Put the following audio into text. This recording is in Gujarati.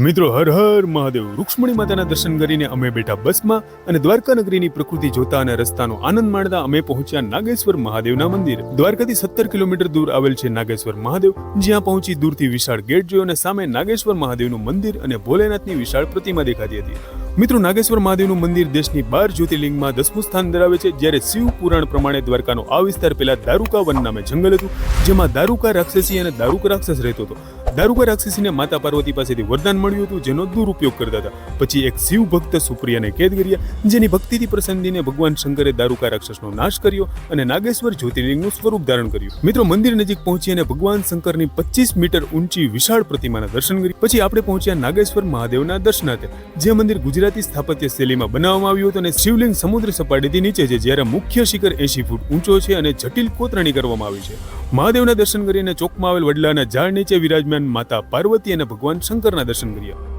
મિત્રો હર હર મહાદેવ. રૂક્ષ્મણી માતાના દર્શન કરીને અમે બેઠા બસમાં અને દ્વારકા નગરીની પ્રકૃતિ જોતા અને રસ્તાનો આનંદ માણતા અમે પહોંચ્યા નાગેશ્વર મહાદેવના મંદિર. દ્વારકાથી 17 કિલોમીટર દૂર આવેલ છે નાગેશ્વર મહાદેવ. જ્યાં પહોંચી દૂરથી વિશાળ ગેટ જોયો અને સામે નાગેશ્વર મહાદેવનું મંદિર અને ભોલેનાથની વિશાળ પ્રતિમા દેખાતી હતી. મિત્રો, નાગેશ્વર મહાદેવનું મંદિર દેશની 12 જ્યોતિર્લિંગમાં 10મું સ્થાન ધરાવે છે. જ્યારે શિવ પુરાણ પ્રમાણે દ્વારકાનો આ વિસ્તાર પહેલા દારૂકા વન નામે જંગલ હતું, જેમાં દારૂકા રાક્ષસી અને દારૂક રાક્ષસ રહેતો હતો. દારૂકા રાક્ષસીને માતા પાર્વતી પાસેથી વરદાન મળ્યું હતું, જેનો દુરુપયોગ કરતા હતા. પછી એક શિવ ભક્ત સુપ્રિયાને કેદ કર્યા, જેની ભક્તિથી પ્રસન્ન ભગવાન શંકરે દારૂકા રાક્ષસનો નાશ કર્યો અને નાગેશ્વર જ્યોતિર્લિંગનું સ્વરૂપ ધારણ કર્યું. મિત્રો, મંદિર નજીક પહોંચી અને ભગવાન શંકરની 25 મીટર ઊંચી વિશાળ પ્રતિમાના દર્શન કરી પછી આપણે પહોંચ્યા નાગેશ્વર મહાદેવના દર્શનાર્થે. જે મંદિર ગુજરાતી સ્થાપત્ય શૈલીમાં બનાવવામાં આવ્યું હતું અને શિવલિંગ સમુદ્ર સપાટીથી નીચે છે, જ્યારે મુખ્ય શિખર 80 ફૂટ ઊંચો છે અને જટિલ કોતરણી કરવામાં આવી છે. મહાદેવના દર્શન કરીને ચોકમાં આવેલ વડલાના ઝાડ નીચે વિરાજમાન માતા પાર્વતી અને ભગવાન શંકરના દર્શન કર્યા.